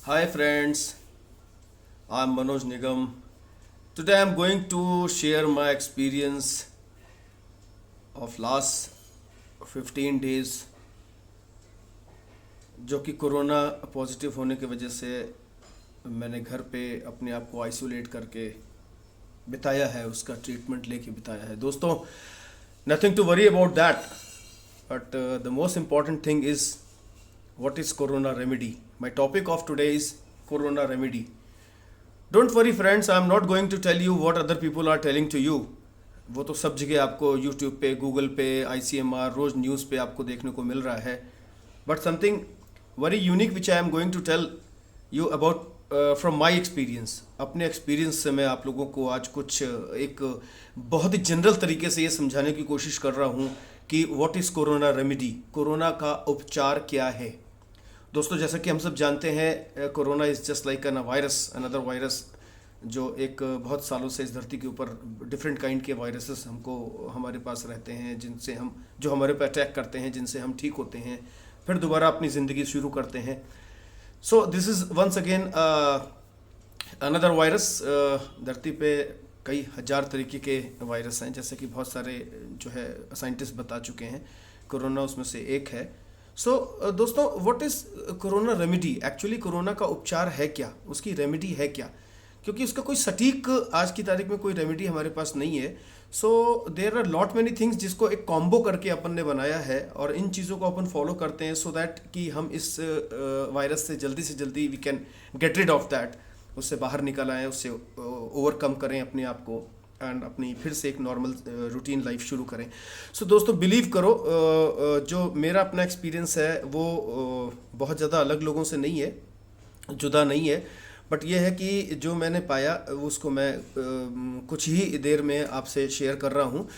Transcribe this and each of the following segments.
Hi friends, I'm Manoj Nigam. Today I'm going to share my experience of last 15 days जो कि corona positive होने की वजह से मैंने घर पे अपने आप को आइसोलेट करके बिताया है, उसका ट्रीटमेंट लेके बिताया है। दोस्तों, nothing to worry about that, but the most important thing is what is corona remedy. My topic of today is corona remedy. Don't worry friends, I am not going to tell you what other people are telling to you. वो तो सब जगह आपको YouTube पे, Google पे, ICMR, रोज news पे आपको देखने को मिल रहा है. But something very unique which I am going to tell you about from my experience. अपने एक्सपीरियंस से मैं आप लोगों को आज कुछ एक बहुत ही जनरल तरीके से ये समझाने की कोशिश कर रहा हूँ कि what is corona remedy, corona का उपचार क्या है। दोस्तों, जैसा कि हम सब जानते हैं, corona is just like an virus, another virus, जो एक बहुत सालों से इस धरती के ऊपर डिफरेंट काइंड के वायरसेस हमको हमारे पास रहते हैं, जिनसे हम जो हमारे पे अटैक करते हैं, जिनसे हम ठीक होते हैं, फिर दोबारा अपनी ज़िंदगी शुरू करते हैं। So this is once again another virus. धरती पे कई हज़ार तरीके के वायरस हैं, जैसे कि बहुत सारे जो है साइंटिस्ट बता चुके हैं, कोरोना उसमें से एक है। सो दोस्तों, what is corona remedy? Actually corona का उपचार है क्या, उसकी रेमेडी है क्या? क्योंकि उसका कोई सटीक आज की तारीख में कोई रेमेडी हमारे पास नहीं है। So there are lot many things जिसको एक कॉम्बो करके अपन ने बनाया है, और इन चीज़ों को अपन फॉलो करते हैं सो दैट कि हम इस वायरस से जल्दी we can get rid of that, उससे बाहर निकल आएँ, उससे ओवरकम करें अपने आप को, एंड अपनी फिर से एक नॉर्मल रूटीन लाइफ शुरू करें। सो दोस्तों, बिलीव करो, जो मेरा अपना एक्सपीरियंस है वो बहुत ज़्यादा अलग लोगों से नहीं है, जुदा नहीं है, बट ये है कि जो मैंने पाया उसको मैं कुछ ही देर में आपसे शेयर कर रहा हूँ।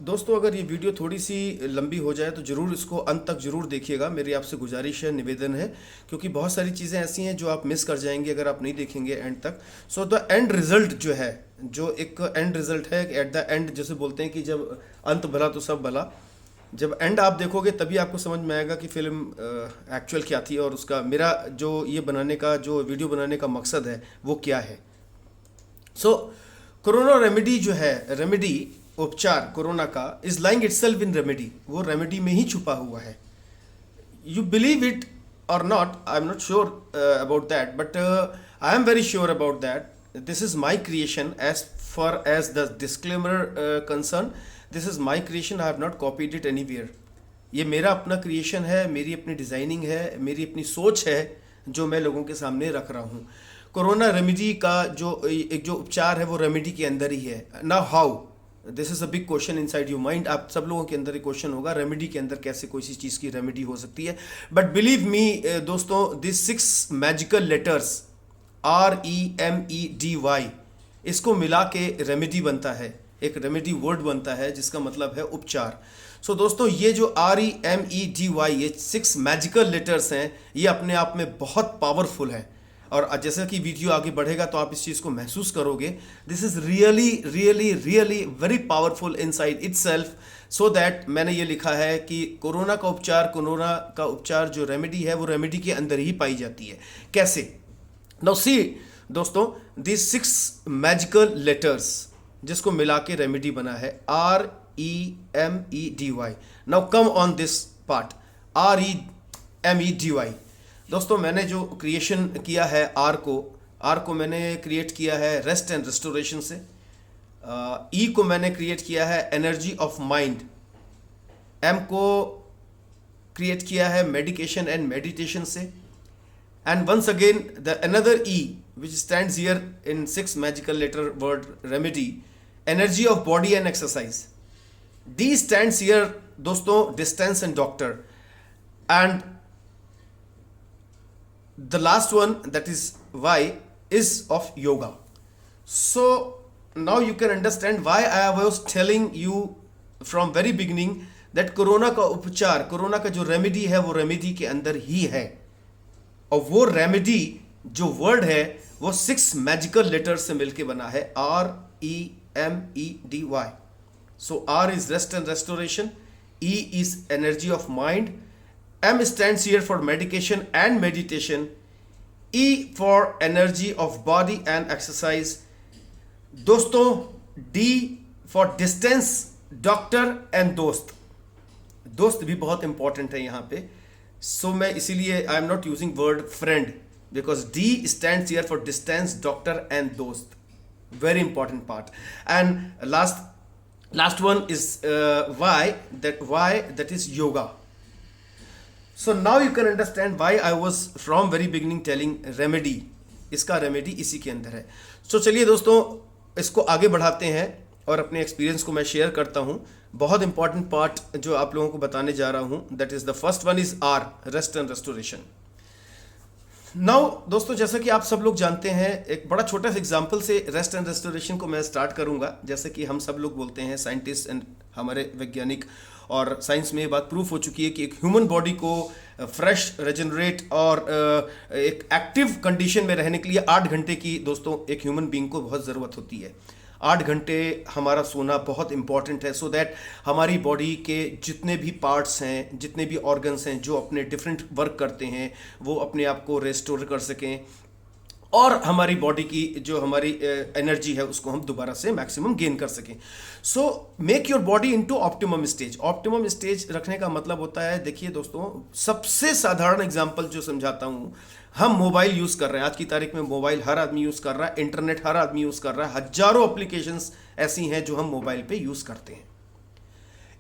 दोस्तों, अगर ये वीडियो थोड़ी सी लंबी हो जाए तो ज़रूर इसको अंत तक ज़रूर देखिएगा, मेरी आपसे गुजारिश है, निवेदन है, क्योंकि बहुत सारी चीज़ें ऐसी हैं जो आप मिस कर जाएंगे अगर आप नहीं देखेंगे एंड तक। सो द एंड रिज़ल्ट जो है, जो एक एंड रिज़ल्ट है, एट द एंड जैसे बोलते हैं कि जब अंत भला तो सब भला, जब एंड आप देखोगे तभी आपको समझ में आएगा कि फिल्म एक्चुअल क्या थी, और उसका मेरा जो ये बनाने का, जो वीडियो बनाने का मकसद है वो क्या है। सो कोरोना रेमेडी जो है, रेमेडी उपचार कोरोना का, is lying itself in remedy, वो रेमेडी में ही छुपा हुआ है। You believe it or not, I'm not sure about that, but I am very sure about that. This is my creation. As far as the disclaimer concerned, this is my creation. I have not copied it anywhere. ये मेरा अपना creation है, मेरी अपनी designing है, मेरी अपनी सोच है, जो मैं लोगों के सामने रख रहा हूँ। कोरोना रेमेडी का जो उपचार है वो रेमेडी के अंदर ही है। Now how, this is a big question inside your mind. आप सब लोगों के अंदर एक क्वेश्चन होगा, रेमेडी के अंदर कैसे कोई सी चीज़ की रेमेडी हो सकती है। बट बिलीव मी दोस्तों, दिस 6 मैजिकल लेटर्स REMEDY, इसको मिला के रेमेडी बनता है, एक रेमेडी वर्ड बनता है जिसका मतलब है उपचार। सो दोस्तों, ये जो REMEDY, ये 6 मैजिकल लेटर्स हैं, ये अपने आप में बहुत पावरफुल है, और जैसा कि वीडियो आगे बढ़ेगा तो आप इस चीज़ को महसूस करोगे। This is really very powerful inside itself, so that मैंने ये लिखा है कि कोरोना का उपचार जो रेमेडी है वो रेमेडी के अंदर ही पाई जाती है। कैसे? नाउ सी दोस्तों, दिस 6 मैजिकल लेटर्स जिसको मिला के रेमेडी बना है REMEDY। Now come on this part, REMEDY। दोस्तों, मैंने जो क्रिएशन किया है आर को मैंने क्रिएट किया है रेस्ट एंड रेस्टोरेशन से। ई को मैंने क्रिएट किया है एनर्जी ऑफ माइंड। एम को क्रिएट किया है मेडिकेशन एंड मेडिटेशन से। And once again the another E which stands here in 6 magical letter word remedy, energy of body and exercise. D stands here दोस्तों, distance and doctor. And the last one, that is Y, is of yoga. So now you can understand why I was telling you from very beginning that corona का उपचार, corona का जो remedy है वो remedy के अंदर ही है, और वो रेमेडी जो वर्ड है वो 6 मैजिकल लेटर्स से मिलके बना है, REMEDY। So R is rest and restoration, E is energy of mind, M stands here for medication and meditation, E for energy of body and exercise. दोस्तों, D for distance, doctor and दोस्त। दोस्त भी बहुत important है यहाँ पे। सो मैं इसीलिए आई am not using word friend, because D stands here for distance, doctor and दोस्त। Very important part. And last one is why that is yoga. So now you can understand why I was from very beginning telling remedy. इसका remedy इसी के अंदर है। So चलिए दोस्तों, इसको आगे बढ़ाते हैं और अपने एक्सपीरियंस को मैं शेयर करता हूँ। बहुत इंपॉर्टेंट पार्ट जो आप लोगों को बताने जा रहा हूँ, that is the first one is R, rest and restoration. Now दोस्तों, जैसा कि आप सब लोग जानते हैं, एक बड़ा छोटा सा एग्जांपल से रेस्ट एंड रेस्टोरेशन को मैं स्टार्ट करूंगा। जैसे कि हम सब लोग बोलते हैं, साइंटिस्ट एंड हमारे वैज्ञानिक, और साइंस में ये बात प्रूफ हो चुकी है कि एक ह्यूमन बॉडी को फ्रेश, रेजनरेट और एक एक्टिव कंडीशन में रहने के लिए 8 घंटे की दोस्तों एक ह्यूमन बीइंग को बहुत ज़रूरत होती है। 8 घंटे हमारा सोना बहुत इंपॉर्टेंट है, सो दैट हमारी बॉडी के जितने भी पार्ट्स हैं, जितने भी ऑर्गन्स हैं जो अपने डिफरेंट वर्क करते हैं, वो अपने आप को रेस्टोर कर सकें और हमारी बॉडी की जो हमारी एनर्जी है उसको हम दोबारा से मैक्सिमम गेन कर सकें। So make your body into optimum stage. Optimum stage रखने का मतलब होता है, देखिए दोस्तों, सबसे साधारण एग्जांपल जो समझाता हूं, हम मोबाइल यूज कर रहे हैं। आज की तारीख में मोबाइल हर आदमी यूज कर रहा है, इंटरनेट हर आदमी यूज कर रहा है, हजारों एप्लीकेशंस ऐसी हैं जो हम मोबाइल पे यूज करते हैं।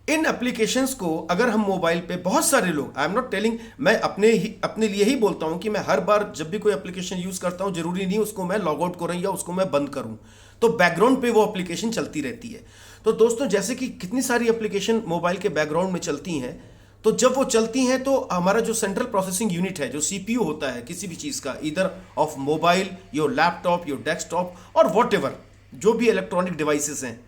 इन एप्लीकेशंस को अगर हम मोबाइल पे, बहुत सारे लोग, आई एम नॉट टेलिंग, मैं अपने लिए ही बोलता हूं कि मैं हर बार जब भी कोई एप्लीकेशन यूज करता हूं, जरूरी नहीं उसको मैं लॉग आउट करूं या उसको मैं बंद करूं, तो बैकग्राउंड पे वो एप्लीकेशन चलती रहती है। तो दोस्तों, जैसे कि कितनी सारी एप्लीकेशन मोबाइल के बैकग्राउंड में चलती हैं, तो जब वो चलती हैं तो हमारा जो सेंट्रल प्रोसेसिंग यूनिट है, जो सीपीयू होता है किसी भी चीज का, इधर of mobile, your laptop, your desktop और व्हाटएवर, जो भी इलेक्ट्रॉनिक डिवाइसेस हैं,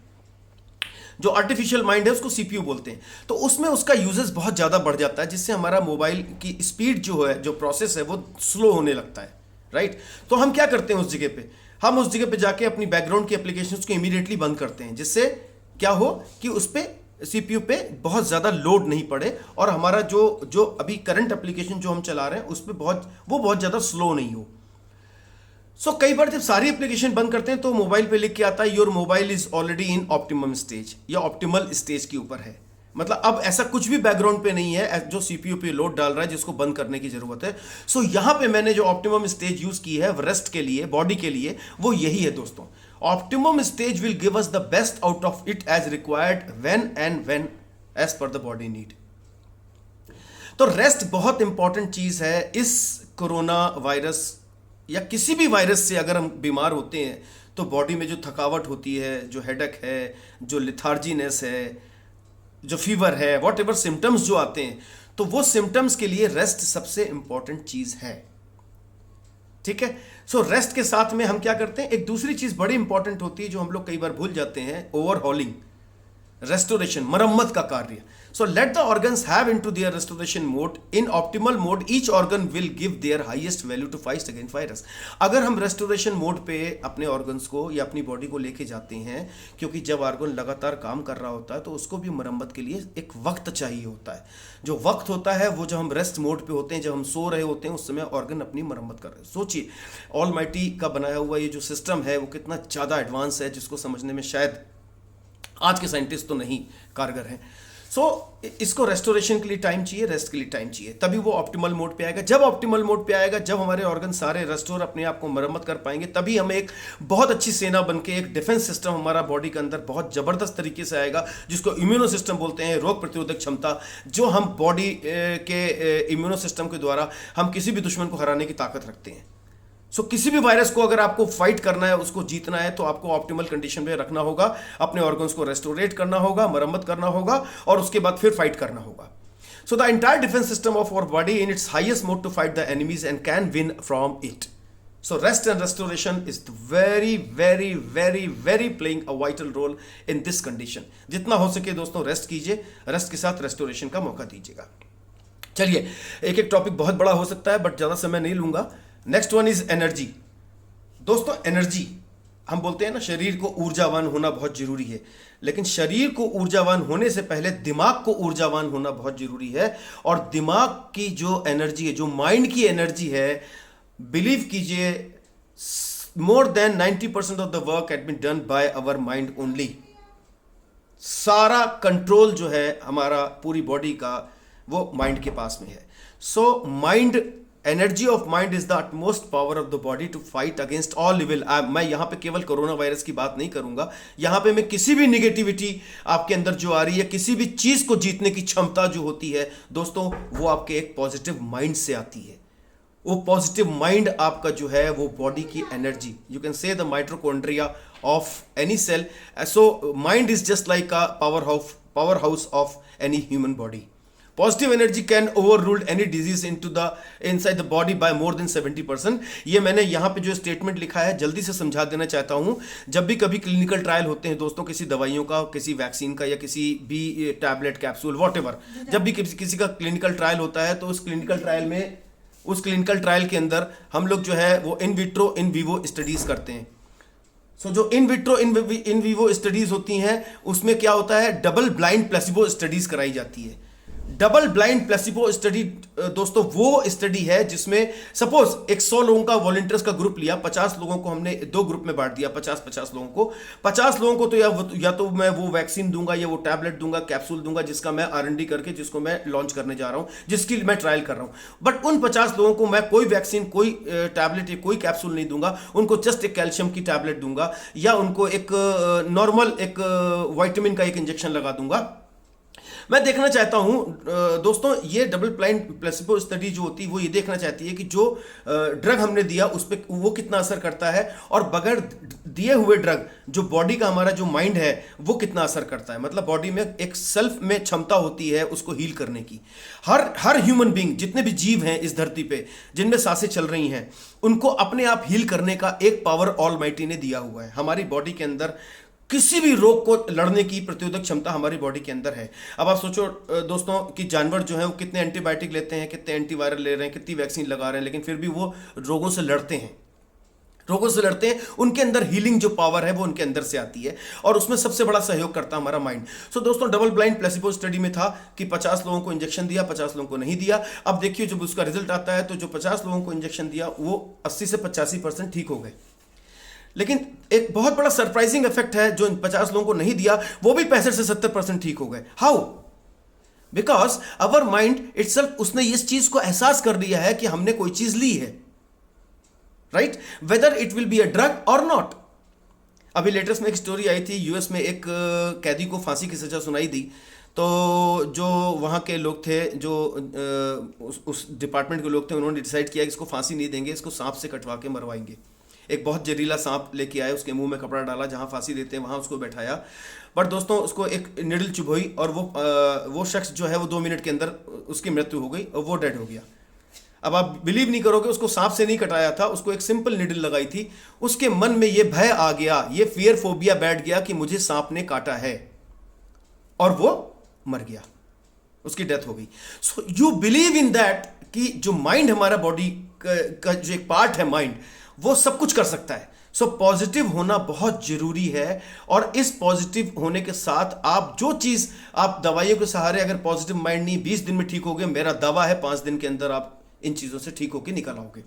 जो आर्टिफिशियल माइंड है उसको सीपीयू बोलते हैं, तो उसमें उसका यूजेस बहुत ज़्यादा बढ़ जाता है, जिससे हमारा मोबाइल की स्पीड जो है, जो प्रोसेस है, वो स्लो होने लगता है, राइट। तो हम क्या करते हैं उस जगह पे, हम उस जगह पे जाके अपनी बैकग्राउंड की एप्लीकेशंस को इमीडिएटली बंद करते हैं, जिससे क्या हो कि उस पर सीपीयू पे बहुत ज़्यादा लोड नहीं पड़े और हमारा जो अभी करंट एप्लीकेशन जो हम चला रहे हैं उस पर बहुत ज़्यादा स्लो नहीं हो। सो कई बार जब सारी एप्लीकेशन बंद करते हैं तो मोबाइल पे लिख के आता है your mobile is already in optimum stage, या ऑप्टिमल स्टेज के ऊपर है। मतलब अब ऐसा कुछ भी बैकग्राउंड पे नहीं है जो सीपीयू पे लोड डाल रहा है जिसको बंद करने की जरूरत है। सो यहां पे मैंने जो ऑप्टिमम स्टेज यूज की है रेस्ट के लिए, बॉडी के लिए, वो यही है दोस्तों। Optimum stage will give us the best out of it as required when as per the body need. तो रेस्ट बहुत इंपॉर्टेंट चीज है। इस कोरोना वायरस या किसी भी वायरस से अगर हम बीमार होते हैं तो बॉडी में जो थकावट होती है, जो हेडेक है, जो लिथार्जीनेस है, जो फीवर है, वॉट एवर सिम्टम्स जो आते हैं, तो वो सिम्टम्स के लिए रेस्ट सबसे इंपॉर्टेंट चीज है, ठीक है। सो रेस्ट के साथ में हम क्या करते हैं, एक दूसरी चीज बड़ी इंपॉर्टेंट होती है जो हम लोग कई बार भूल जाते हैं, ओवरहॉलिंग, restoration, मरम्मत का कार्य। So let the organs have into their restoration mode. In optimal mode, each organ will give their highest value to fight against virus. अगर हम restoration mode पे अपने organs को या अपनी body को लेके जाते हैं, क्योंकि जब organ लगातार काम कर रहा होता है तो उसको भी मरम्मत के लिए एक वक्त चाहिए होता है। जो वक्त होता है वो जब हम रेस्ट मोड पे होते हैं, जब हम सो रहे होते हैं, उस समय ऑर्गन अपनी मरम्मत कर रहे हैं। सोचिए, ऑलमाइटी का बनाया हुआ ये जो सिस्टम है वो कितना ज़्यादा एडवांस है, जिसको समझने में शायद आज के साइंटिस्ट तो नहीं कारगर हैं। सो इसको रेस्टोरेशन के लिए टाइम चाहिए, रेस्ट के लिए टाइम चाहिए, तभी वो ऑप्टिमल मोड पे आएगा। जब ऑप्टिमल मोड पे आएगा, जब हमारे ऑर्गन सारे रेस्टोर अपने आप को मरम्मत कर पाएंगे, तभी हम एक बहुत अच्छी सेना बनके, एक डिफेंस सिस्टम हमारा बॉडी के अंदर बहुत जबरदस्त तरीके से आएगा, जिसको इम्यूनो सिस्टम बोलते हैं, रोग प्रतिरोधक क्षमता, जो हम बॉडी के इम्यूनो सिस्टम के द्वारा हम किसी भी दुश्मन को हराने की ताकत रखते हैं। सो किसी भी वायरस को अगर आपको फाइट करना है, उसको जीतना है, तो आपको ऑप्टिमल कंडीशन में रखना होगा, अपने ऑर्गन्स को रेस्टोरेट करना होगा, मरम्मत करना होगा और उसके बाद फिर फाइट करना होगा। So the entire defence system of our body in its highest mode to fight the enemies and can win from it. So rest and restoration is very very very very playing a vital role in this condition. जितना हो सके दोस्तों rest कीजिए, rest के साथ restoration का मौका दीजिएगा। चलिए, एक एक टॉपिक बहुत बड़ा हो सकता है बट ज्यादा समय नहीं लूंगा। Next one is energy. दोस्तों, एनर्जी, हम बोलते हैं ना, शरीर को ऊर्जावान होना बहुत जरूरी है, लेकिन शरीर को ऊर्जावान होने से पहले दिमाग को ऊर्जावान होना बहुत जरूरी है। और दिमाग की जो एनर्जी है, जो माइंड की एनर्जी है, बिलीव कीजिए, more than 90% of the work had been done by our mind only. सारा कंट्रोल जो है हमारा पूरी बॉडी का वो माइंड के पास में है। So mind, energy of mind is the utmost power of the body to fight against all evil. मैं यहां पे केवल कोरोना वायरस की बात नहीं करूंगा, यहां पे मैं किसी भी निगेटिविटी आपके अंदर जो आ रही है, किसी भी चीज को जीतने की क्षमता जो होती है दोस्तों, वो आपके एक पॉजिटिव माइंड से आती है। वो पॉजिटिव माइंड आपका जो है वो बॉडी की energy, you can say the mitochondria of any cell. So mind is just like a power house of any human body. Positive energy can overrule any disease inside the body by more than 70%। ये मैंने यहां पे जो statement लिखा है जल्दी से समझा देना चाहता हूं। जब भी कभी क्लिनिकल ट्रायल होते हैं दोस्तों, किसी दवाइयों का, किसी वैक्सीन का या किसी भी टैबलेट, कैप्सूल, वॉटेवर, जब भी किसी का क्लिनिकल ट्रायल होता है तो उस क्लिनिकल ट्रायल के अंदर हम लोग जो है वो in vitro in vivo studies करते हैं। सो जो in vitro in vivo studies होती हैं उसमें क्या होता है, डबल ब्लाइंड प्लेसिबो स्टडीज कराई जाती है। डबल ब्लाइंड प्लेसिबो स्टडी दोस्तों वो स्टडी है जिसमें सपोज 100 लोगों का वॉलंटियर्स का ग्रुप लिया, 50 लोगों को हमने दो ग्रुप में बांट दिया, 50 लोगों को। 50 लोगों को तो या तो मैं वो वैक्सीन दूंगा या वो टैबलेट दूंगा, कैप्सूल दूंगा, जिसका मैं R&D करके जिसको मैं लॉन्च करने जा रहा हूं, जिसकी मैं ट्रायल कर रहा हूं। बट उन 50 लोगों को मैं कोई वैक्सीन, कोई टैबलेट या कोई कैप्सूल नहीं दूंगा, उनको जस्ट एक कैल्शियम की टैबलेट दूंगा या उनको एक नॉर्मल एक विटामिन का एक इंजेक्शन लगा दूंगा। मैं देखना चाहता हूं दोस्तों, ये डबल ब्लाइंड प्लेसिबो स्टडी जो होती है वो ये देखना चाहती है कि जो ड्रग हमने दिया उस पर वो कितना असर करता है, और बगैर दिए हुए ड्रग जो बॉडी का हमारा जो माइंड है वो कितना असर करता है। मतलब बॉडी में एक सेल्फ में क्षमता होती है उसको हील करने की। हर ह्यूमन बीइंग, जितने भी जीव हैं इस धरती पे, जिनमें सांसें चल रही हैं, उनको अपने आप हील करने का एक पावर ऑलमाइटी ने दिया हुआ है। हमारी बॉडी के अंदर किसी भी रोग को लड़ने की प्रतिरोधक क्षमता हमारी बॉडी के अंदर है। अब आप सोचो दोस्तों कि जानवर जो है वो कितने एंटीबायोटिक लेते हैं, कितने एंटीवायरल ले रहे हैं, कितनी वैक्सीन लगा रहे हैं, लेकिन फिर भी वो रोगों से लड़ते हैं। उनके अंदर हीलिंग जो पावर है वो उनके अंदर से आती है, और उसमें सबसे बड़ा सहयोग करता है हमारा माइंड। सो दोस्तों, डबल ब्लाइंड प्लेसिबो स्टडी में था कि 50 लोगों को इंजेक्शन दिया, 50 लोगों को नहीं दिया। अब देखिए जब उसका रिजल्ट आता है तो जो 50 लोगों को इंजेक्शन दिया वो 80 से 85% ठीक हो गए। लेकिन एक बहुत बड़ा सरप्राइजिंग इफेक्ट है, जो 50 लोगों को नहीं दिया वो भी 65 से 70% ठीक हो गए। How? Because our mind itself, उसने इस चीज को एहसास कर लिया है कि हमने कोई चीज ली है, right, whether it will be a drug और नॉट। अभी लेटेस्ट में एक स्टोरी आई थी, यूएस में एक कैदी को फांसी की सजा सुनाई दी, तो जो वहाँ के लोग थे, जो उस डिपार्टमेंट के लोग थे, उन्होंने डिसाइड किया कि इसको फांसी नहीं देंगे, इसको सांप से कटवा के मरवाएंगे। एक बहुत जहरीला सांप लेके आए, उसके मुंह में कपड़ा डाला, जहाँ फांसी देते हैं वहाँ उसको बैठाया। बट दोस्तों उसको एक निडल चुभोई और वो शख्स जो है वो 2 मिनट के अंदर उसकी मृत्यु हो गई और वो डेड हो गया। अब आप बिलीव नहीं करोगे, उसको सांप से नहीं कटाया था, उसको एक सिंपल निडल लगाई थी। उसके मन में ये भय आ गया, ये फियर फोबिया बैठ गया कि मुझे सांप ने काटा है, और वो मर गया, उसकी डेथ हो गई। So you believe in that कि जो माइंड, हमारा बॉडी का जो एक पार्ट है माइंड, वो सब कुछ कर सकता है। सो पॉजिटिव होना बहुत जरूरी है, और इस पॉजिटिव होने के साथ आप जो चीज, आप दवाइयों के सहारे अगर पॉजिटिव माइंड नहीं, 20 दिन में ठीक हो गए, मेरा दावा है 5 दिन के अंदर आप इन चीजों से ठीक होकर निकल आओगे।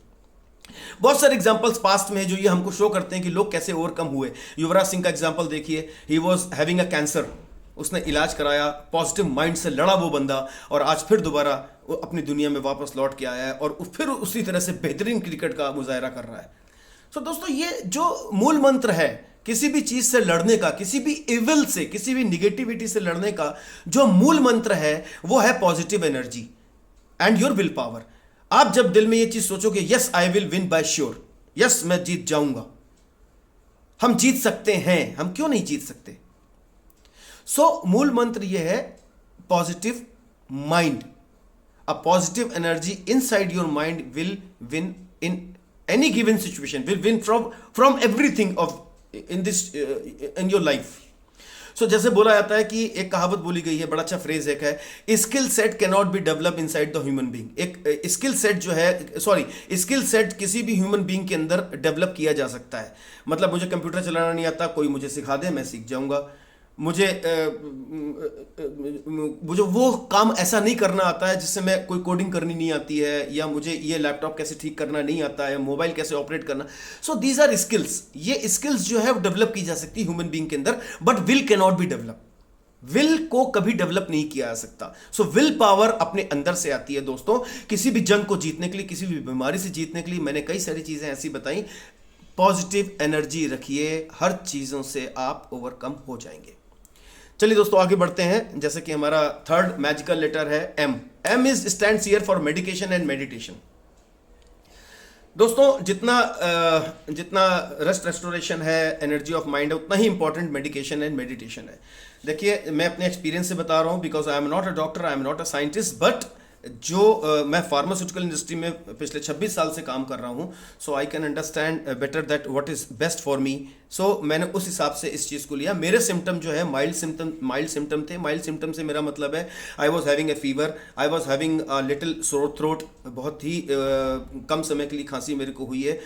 बहुत सारे एग्जांपल्स पास्ट में है जो ये हमको शो करते हैं कि लोग कैसे ओवरकम हुए। युवराज सिंह का एग्जांपल देखिए, he was having a cancer, उसने इलाज कराया, पॉजिटिव माइंड से लड़ा वो बंदा, और आज फिर दोबारा अपनी दुनिया में वापस लौट के आया है, और फिर उसी तरह से बेहतरीन क्रिकेट का मुजाहरा कर रहा है। तो दोस्तों, ये जो मूल मंत्र है किसी भी चीज से लड़ने का, किसी भी इविल से, किसी भी निगेटिविटी से लड़ने का, जो मूल मंत्र है वो है positive energy and your will power. आप जब दिल में ये चीज सोचोगे, yes I will win bye sure, yes मैं जीत जाऊंगा, हम जीत सकते हैं, हम क्यों नहीं जीत सकते। सो मूल मंत्र यह है positive mind. A positive energy inside your mind will win in any given situation, will win from everything of in this in your life. So जैसे बोला जाता है कि एक कहावत बोली गई है, बड़ा अच्छा फ्रेज एक है, skill set can not be develop inside the human being. एक स्किल सेट जो है, स्किल सेट किसी भी ह्यूमन बीइंग के अंदर डेवलप किया जा सकता है। मतलब मुझे कंप्यूटर चलाना नहीं आता, कोई मुझे सिखा दे, मैं सीख जाऊंगा। मुझे मुझे वो काम ऐसा नहीं करना आता है जिससे मैं कोई कोडिंग करनी नहीं आती है, या मुझे ये लैपटॉप कैसे ठीक करना नहीं आता है, मोबाइल कैसे ऑपरेट करना। So these are skills. ये स्किल्स जो है डेवलप की जा सकती है ह्यूमन बीइंग के अंदर, but will can not be develop. Will को कभी डेवलप नहीं किया जा सकता। सो विल पावर अपने अंदर से आती है दोस्तों। किसी भी जंग को जीतने के लिए, किसी भी बीमारी से जीतने के लिए मैंने कई सारी चीजें ऐसी बताई। पॉजिटिव एनर्जी रखिए, हर चीजों से आप ओवरकम हो जाएंगे। चलिए दोस्तों आगे बढ़ते हैं। जैसे कि हमारा थर्ड मैजिकल लेटर है M. M is stands here for medication and meditation. दोस्तों जितना रेस्ट रेस्टोरेशन है, एनर्जी ऑफ माइंड है, उतना ही इंपॉर्टेंट मेडिकेशन एंड मेडिटेशन है। देखिए मैं अपने एक्सपीरियंस से बता रहा हूँ, because I am not a doctor, I am not a scientist, but जो मैं फार्मास्यूटिकल इंडस्ट्री में पिछले 26 साल से काम कर रहा हूँ, so I can understand better that what is best for me. So मैंने उस हिसाब से इस चीज़ को लिया। मेरे सिम्टम जो है माइल्ड सिम्टम थे। माइल्ड सिम्टम से मेरा मतलब है I was having a fever, I was having little sore throat, बहुत ही कम समय के लिए खांसी मेरे को हुई है।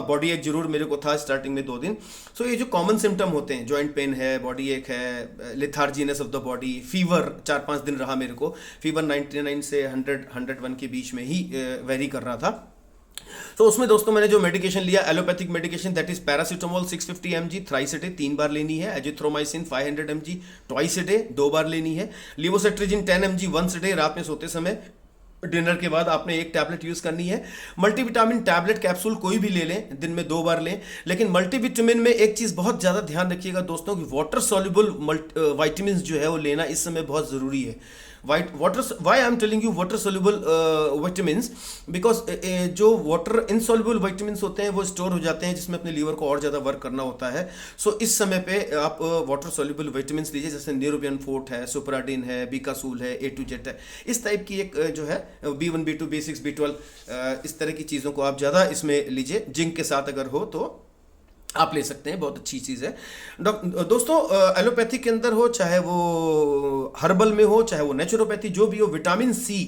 बॉडी एक जरूर मेरे को था स्टार्टिंग में 2 दिन। सो ये जो कॉमन सिम्टम होते हैं, जॉइंट पेन है, बॉडी एक है, लिथार्जीनेस ऑफ द बॉडी, फीवर 4-5 दिन रहा मेरे को। फीवर 99 से 101 के बीच में ही वेरी कर रहा था। तो उसमें दोस्तों मैंने जो मेडिकेशन लिया, allopathic medication, that is paracetamol 650 mg thrice a day, 3 बार लेनी है। Azithromycin 500 mg twice a day, 2 बार लेनी है। Levocetirizine 10 mg once a day, रात में सोते समय, डिनर के बाद आपने 1 टैबलेट यूज करनी है। मल्टीविटामिन टैबलेट कैप्सूल कोई भी ले लें, दिन में 2 बार लें। लेकिन मल्टीविटामिन में एक चीज बहुत ज्यादा ध्यान रखिएगा दोस्तों कि वाटर सॉल्युबल वाइटामिन जो है वो लेना इस समय बहुत जरूरी है। Why I am telling you water soluble vitamins, because जो वाटर इनसोल्यूबल विटामिन्स होते हैं वो स्टोर हो जाते हैं, जिसमें अपने लीवर को और ज़्यादा वर्क करना होता है। सो इस समय पे आप वाटर सोल्यूबल विटामिन्स लीजिए, जैसे न्यूरोबियन फोर्ट है, सुपराडिन है, बीकासूल है, A to Z है। इस टाइप की एक जो है B1 B2 B6 B12 इस तरह की चीज़ों को आप ज़्यादा इसमें लीजिए। जिंक के साथ अगर हो तो आप ले सकते हैं, बहुत अच्छी चीज़ है। दोस्तों एलोपैथी के अंदर हो, चाहे वो हर्बल में हो, चाहे वो नेचुरोपैथी, जो भी हो, vitamin C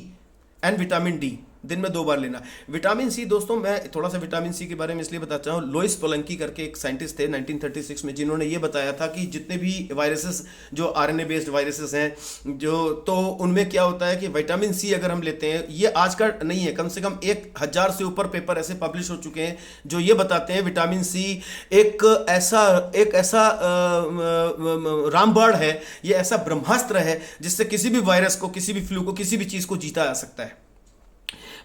and vitamin D दिन में 2 बार लेना। विटामिन सी दोस्तों, मैं थोड़ा सा विटामिन सी के बारे में इसलिए बताता हूँ। लोइस पोलंकी करके एक साइंटिस्ट थे 1936 में, जिन्होंने ये बताया था कि जितने भी वायरसेस जो RNA बेस्ड वायरसेस हैं जो, तो उनमें क्या होता है कि विटामिन सी अगर हम लेते हैं, ये आज का नहीं है, कम से कम 1000 से ऊपर पेपर ऐसे पब्लिश हो चुके हैं जो ये बताते हैं विटामिन सी एक ऐसा रामबाण है, ये ऐसा ब्रह्मास्त्र है जिससे किसी भी वायरस को, किसी भी फ्लू को, किसी भी चीज को जीता जा सकता है।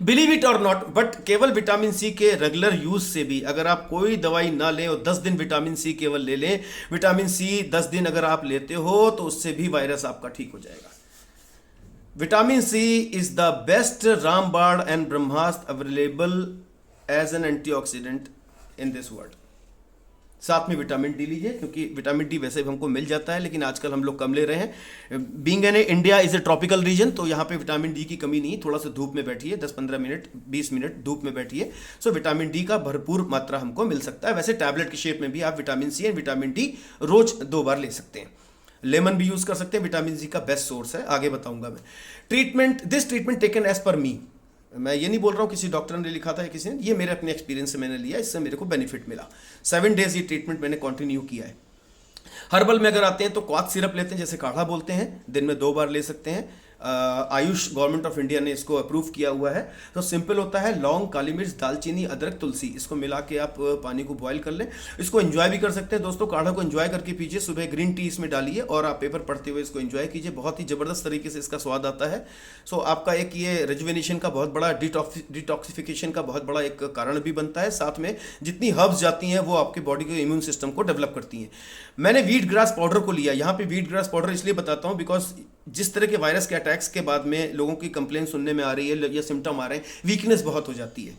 बिलीव इट और नॉट, बट केवल विटामिन सी के रेगुलर यूज से भी, अगर आप कोई दवाई ना लें और 10 दिन विटामिन सी केवल ले लें, विटामिन सी 10 दिन अगर आप लेते हो तो उससे भी वायरस आपका ठीक हो जाएगा। Vitamin C is the best रामबाण एंड ब्रह्मास्त्र available as an antioxidant in this world. साथ में विटामिन डी लीजिए, क्योंकि विटामिन डी वैसे भी हमको मिल जाता है, लेकिन आजकल हम लोग कम ले रहे हैं। Being an India is a tropical region, तो यहाँ पे विटामिन डी की कमी नहीं। थोड़ा सा धूप में बैठिए, 10-15 मिनट 20 मिनट धूप में बैठिए, सो विटामिन डी का भरपूर मात्रा हमको मिल सकता है। वैसे टैबलेट की शेप में भी आप vitamin C and vitamin D रोज 2 बार ले सकते हैं। लेमन भी यूज कर सकते हैं, विटामिन सी का बेस्ट सोर्स है, आगे बताऊंगा मैं। Treatment, this treatment taken as per me, मैं ये नहीं बोल रहा हूँ किसी डॉक्टर ने लिखा था या किसी ने, ये मेरे अपने एक्सपीरियंस से मैंने लिया, इससे मेरे को बेनिफिट मिला। 7 डेज ये ट्रीटमेंट मैंने कंटिन्यू किया है। हर्बल में अगर आते हैं तो क्वाथ सिरप लेते हैं, जैसे काढ़ा बोलते हैं, दिन में 2 बार ले सकते हैं। आयुष गवर्नमेंट ऑफ इंडिया ने इसको अप्रूव किया हुआ है। तो सिंपल होता है, लौंग, काली मिर्च, दालचीनी, अदरक, तुलसी, इसको मिला के आप पानी को बॉयल कर लें। इसको एंजॉय भी कर सकते हैं दोस्तों, काढ़ा को एंजॉय करके पीजिए। सुबह ग्रीन टी इसमें डालिए और आप पेपर पढ़ते हुए इसको एंजॉय कीजिए, बहुत ही जबरदस्त तरीके से इसका स्वाद आता है। सो आपका एक ये रिजुवेनेशन का बहुत बड़ा, डिटॉक्सिफिकेशन का बहुत बड़ा एक कारण भी बनता है। साथ में जितनी हर्ब्स जाती हैं वो आपकी बॉडी के इम्यून सिस्टम को डेवलप करती हैं। मैंने व्हीट ग्रास पाउडर को लिया। यहाँ पे व्हीट ग्रास पाउडर इसलिए बताता हूँ बिकॉज जिस तरह के वायरस के अटैक्स के बाद में लोगों की कंप्लेन सुनने में आ रही है या सिम्टम आ रहे हैं, वीकनेस बहुत हो जाती है।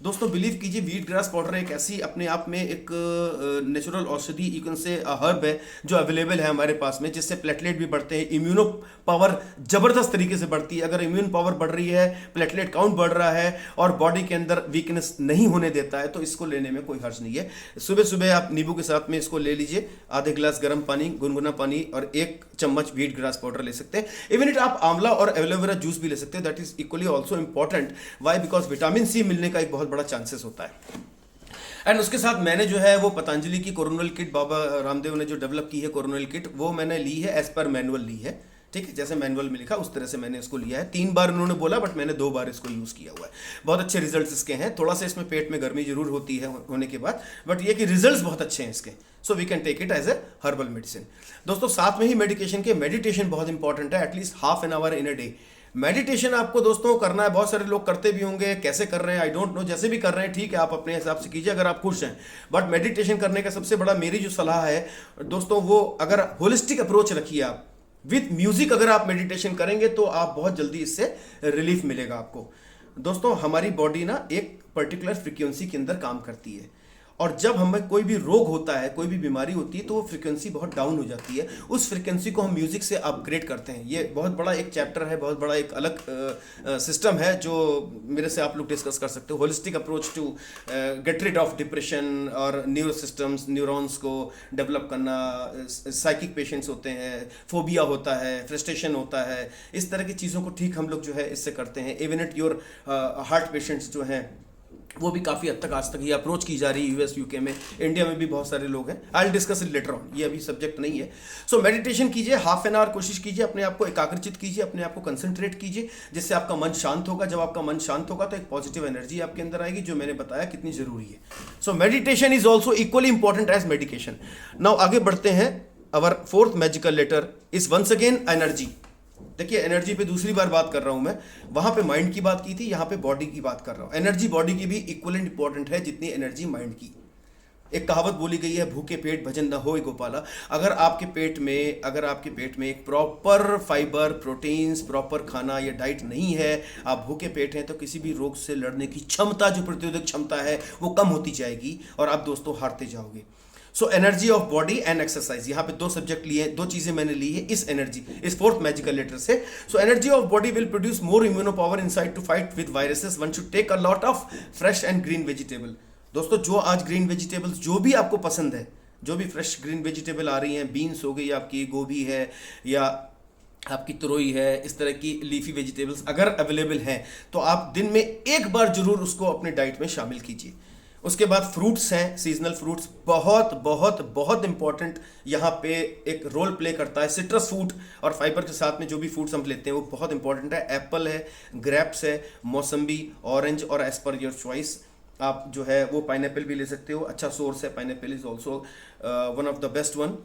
दोस्तों बिलीव कीजिए, व्हीट ग्रास पाउडर एक ऐसी अपने आप में एक नेचुरल औषधि, यू कैन से हर्ब है जो अवेलेबल है हमारे पास में, जिससे प्लेटलेट भी बढ़ते हैं, इम्यूनो पावर जबरदस्त तरीके से बढ़ती है। अगर इम्यून पावर बढ़ रही है, प्लेटलेट काउंट बढ़ रहा है और बॉडी के अंदर वीकनेस नहीं होने देता है, तो इसको लेने में कोई हर्ज नहीं है। सुबह सुबह आप नींबू के साथ में इसको ले लीजिए, आधे गिलास गर्म पानी, गुनगुना पानी और 1 चम्मच व्हीट ग्रास पाउडर ले सकते हैं। इवन इट आप आंवला और एलोवेरा जूस भी ले सकते हैं, that is equally also important. Why? Because vitamin C मिलने का एक बहुत बड़ा चांसेस होता है। एंड उसके साथ मैंने जो है वो पतंजलि की कोरोनल किट, बाबा रामदेव ने जो डेवलप की है कोरोनल किट, वो मैंने ली है एज पर मैनुअल ली है, ठीक है, जैसे मैनुअल में लिखा उस तरह से मैंने इसको लिया है। 3 बार उन्होंने बोला बट मैंने 2 बार इसको यूज़ किया हुआ है। बहुत अच्छे रिजल्ट्स इसके हैं। थोड़ा सा इसमें पेट में गर्मी जरूर होती है होने के बाद, बट ये कि रिजल्ट्स बहुत अच्छे हैं इसके। So we can take it as a herbal medicine. दोस्तों साथ में ही मेडिकेशन के मेडिटेशन बहुत इंपॉर्टेंट है, at least half an hour in a day. Meditation आपको दोस्तों करना है, बहुत सारे लोग करते भी होंगे, कैसे कर रहे हैं आई डोंट नो, जैसे भी कर रहे हैं ठीक है, आप अपने हिसाब से कीजिए अगर आप खुश हैं। बट मेडिटेशन करने का सबसे बड़ा मेरी जो सलाह है दोस्तों, वो अगर होलिस्टिक अप्रोच रखिए आप, विथ म्यूजिक अगर आप मेडिटेशन करेंगे तो आप बहुत जल्दी इससे रिलीफ मिलेगा आपको। दोस्तों हमारी बॉडी ना एक पर्टिकुलर फ्रीक्वेंसी के अंदर काम करती है, और जब हमें कोई भी रोग होता है, कोई भी बीमारी होती है, तो वो फ्रीक्वेंसी बहुत डाउन हो जाती है। उस फ्रीक्वेंसी को हम म्यूजिक से अपग्रेड करते हैं। ये बहुत बड़ा एक चैप्टर है, बहुत बड़ा एक अलग सिस्टम है जो मेरे से आप लोग डिस्कस कर सकते हो। Holistic approach to get rid of depression और न्यूरो सिस्टम्स, न्यूरॉन्स को डेवलप करना। साइकिक पेशेंट्स होते हैं, फोबिया होता है, फ्रस्ट्रेशन होता है, इस तरह की चीज़ों को ठीक हम लोग जो है इससे करते हैं। Even it your heart patients जो हैं वो भी काफ़ी हद तक आज तक ये अप्रोच की जा रही है यूएस यूके में, इंडिया में भी बहुत सारे लोग हैं। I will discuss it later on, ये अभी सब्जेक्ट नहीं है। सो मेडिटेशन कीजिए, हाफ एन आवर कोशिश कीजिए, अपने आप को एकाग्रचित कीजिए, अपने आप को कंसंट्रेट कीजिए, जिससे आपका मन शांत होगा। जब आपका मन शांत होगा तो एक पॉजिटिव एनर्जी आपके अंदर आएगी, जो मैंने बताया कितनी जरूरी है। So meditation is also equally important as medication. Now आगे बढ़ते हैं। Our fourth magical letter is once again energy. देखिए एनर्जी पे दूसरी बार बात कर रहा हूं मैं, वहां पे माइंड की बात की थी, यहां पे बॉडी की बात कर रहा हूं। एनर्जी बॉडी की भी इक्वलेंट इंपॉर्टेंट है जितनी एनर्जी माइंड की। एक कहावत बोली गई है, भूखे पेट भजन न होए गोपाला। अगर आपके पेट में एक प्रॉपर फाइबर, प्रोटीन्स, प्रॉपर खाना या डाइट नहीं है, आप भूखे पेट हैं, तो किसी भी रोग से लड़ने की क्षमता, जो प्रतिरोधक क्षमता है, वो कम होती जाएगी और आप दोस्तों हारते जाओगे। सो energy of body and exercise, यहाँ पे 2 सब्जेक्ट लिए हैं, 2 चीजें मैंने ली है इस एनर्जी, इस फोर्थ मैजिकल लेटर से। So energy of body will produce more immuno power inside to fight with viruses. One should take a lot of fresh and green vegetable. दोस्तों जो आज ग्रीन वेजिटेबल्स जो भी आपको पसंद है, जो भी फ्रेश ग्रीन वेजिटेबल आ रही हैं, बीन्स हो गई आपकी, गोभी है या आपकी तुरई है, इस तरह की लीफी वेजिटेबल्स अगर अवेलेबल हैं तो आप दिन में एक बार जरूर उसको अपने डाइट में शामिल कीजिए। उसके बाद फ्रूट्स हैं, सीजनल फ्रूट्स बहुत बहुत बहुत इंपॉर्टेंट यहाँ पे एक रोल प्ले करता है। सिट्रस फूड और फाइबर के साथ में जो भी फ्रूट्स हम लेते हैं वो बहुत इंपॉर्टेंट है। एप्पल है, ग्रेप्स है, मौसम्बी, ऑरेंज और एज पर योर चॉइस आप जो है वो पाइनएप्पल भी ले सकते हो। अच्छा सोर्स है, pineapple is also one of the best one.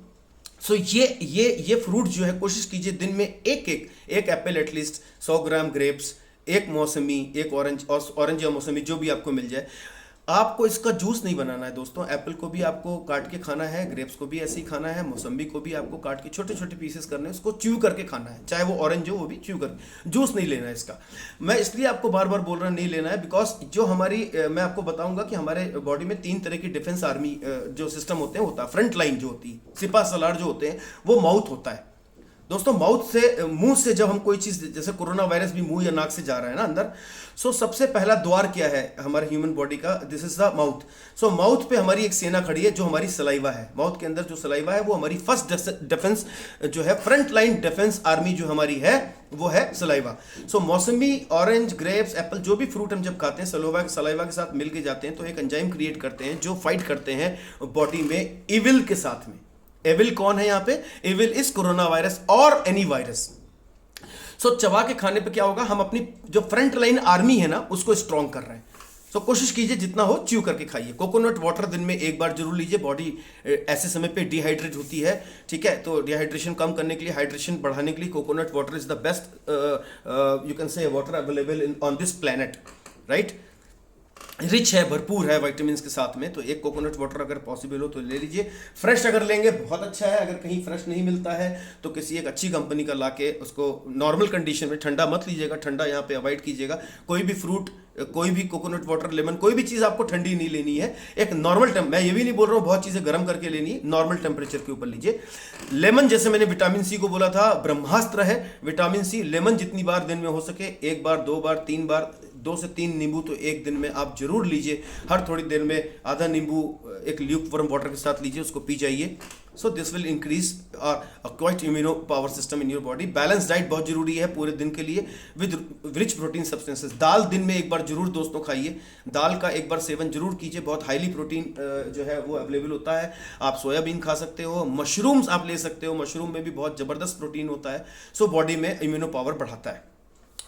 So ये फ्रूट जो है कोशिश कीजिए दिन में एक एप्पल एटलीस्ट, 100 ग्राम ग्रेप्स, एक मौसमी, एक ऑरेंज या मौसमी जो भी आपको मिल जाए। आपको इसका जूस नहीं बनाना है दोस्तों। एप्पल को भी आपको काट के खाना है, ग्रेप्स को भी ऐसे ही खाना है, मौसम्बी को भी आपको काट के छोटे छोटे पीसेस करने हैं, उसको च्यू करके खाना है, चाहे वो ऑरेंज हो वो भी च्यू करके। जूस नहीं लेना है इसका। मैं इसलिए आपको बार बार बोल रहा नहीं लेना है बिकॉज जो हमारी मैं आपको बताऊंगा कि हमारे बॉडी में 3 तरह की डिफेंस आर्मी जो सिस्टम होते हैं होता है। फ्रंट लाइन जो होती है, सिपा सलार जो होते हैं, वो माउथ होता है दोस्तों। माउथ से, मुंह से जब हम कोई चीज, जैसे कोरोना वायरस भी मुंह या नाक से जा रहा है ना अंदर, सो सबसे पहला द्वार क्या है हमारे ह्यूमन बॉडी का? This is the mouth. So mouth पे हमारी एक सेना खड़ी है जो हमारी सलाइवा है। माउथ के अंदर जो सलाइवा है वो हमारी फर्स्ट डिफेंस जो है, फ्रंट लाइन डिफेंस आर्मी जो हमारी है वो है सलाइवा। सो मौसमी, ऑरेंज, ग्रेप्स, एप्पल जो भी फ्रूट हम जब खाते हैं सलाइवा के साथ मिल के जाते हैं तो एक एंजाइम क्रिएट करते हैं जो फाइट करते हैं बॉडी में इविल के साथ में। एविल कौन है यहाँ पे? एविल इज कोरोना वायरस और एनी वायरस। सो चबा के खाने पे क्या होगा, हम अपनी जो फ्रंट लाइन आर्मी है ना उसको स्ट्रॉन्ग कर रहे हैं। सो कोशिश कीजिए जितना हो च्यू करके खाइए। कोकोनट वाटर दिन में एक बार जरूर लीजिए। बॉडी ऐसे समय पे डिहाइड्रेट होती है, ठीक है, तो डिहाइड्रेशन कम करने के लिए, हाइड्रेशन बढ़ाने के लिए coconut water is the best you can से water available on this planet, right. Rich है, भरपूर है विटामिन्स के साथ में। तो एक कोकोनट वाटर अगर पॉसिबल हो तो ले लीजिए। फ्रेश अगर लेंगे बहुत अच्छा है, अगर कहीं फ्रेश नहीं मिलता है तो किसी एक अच्छी कंपनी का लाके उसको नॉर्मल कंडीशन में, ठंडा मत लीजिएगा, ठंडा यहाँ पे अवॉइड कीजिएगा। कोई भी फ्रूट, कोई भी कोकोनट वाटर, लेमन, कोई भी चीज़ आपको ठंडी नहीं लेनी है। एक नॉर्मल मैं ये भी नहीं बोल रहा हूँ बहुत चीज़ें गर्म करके लेनी है, नॉर्मल टेम्परेचर के ऊपर लीजिए। लेमन, जैसे मैंने विटामिन सी को बोला था, ब्रह्मास्त्र है विटामिन सी। लेमन जितनी बार दिन में हो सके, 1 बार, 2 बार, 3 बार, 2 से 3 नींबू तो एक दिन में आप जरूर लीजिए। हर थोड़ी देर में आधा नींबू एक ल्यूक वार्म वाटर के साथ लीजिए, उसको पी जाइए। So this will increase quite immuno power system in your body. Balance diet बहुत जरूरी है पूरे दिन के लिए विद रिच प्रोटीन सब्सटेंसेस। दाल दिन में एक बार जरूर दोस्तों खाइए, दाल का एक बार सेवन जरूर कीजिए, बहुत हाईली प्रोटीन जो है वो अवेलेबल होता है। आप सोयाबीन खा सकते हो, मशरूम्स आप ले सकते हो, मशरूम में भी बहुत जबरदस्त प्रोटीन होता है, सो बॉडी में इम्यूनो पावर बढ़ाता है।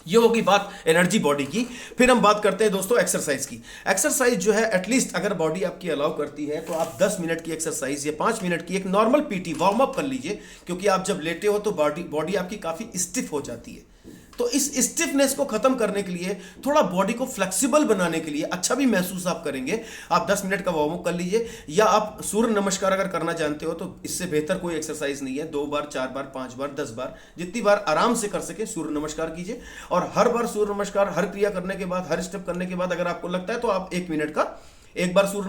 ये होगी बात एनर्जी बॉडी की। फिर हम बात करते हैं दोस्तों एक्सरसाइज की। एक्सरसाइज जो है एटलीस्ट अगर बॉडी आपकी अलाउ करती है तो आप 10 मिनट की एक्सरसाइज या 5 मिनट की एक नॉर्मल पीटी वार्म अप कर लीजिए, क्योंकि आप जब लेटे हो तो बॉडी आपकी काफी स्टिफ हो जाती है। तो इस स्टिफनेस को खत्म करने के लिए, थोड़ा बॉडी को फ्लेक्सिबल बनाने के लिए, अच्छा भी महसूस आप करेंगे, आप 10 मिनट का वार्म अप कर लीजिए। या आप सूर्य नमस्कार अगर करना जानते हो तो इससे बेहतर कोई एक्सरसाइज नहीं है। 2 बार, 4 बार, 5 बार, 10 बार, जितनी बार आराम से कर सके सूर्य नमस्कार कीजिए। और हर बार सूर्य नमस्कार, हर क्रिया करने के बाद, हर स्टेप करने के बाद अगर आपको लगता है तो आप 1 मिनट का एक बार सूर्य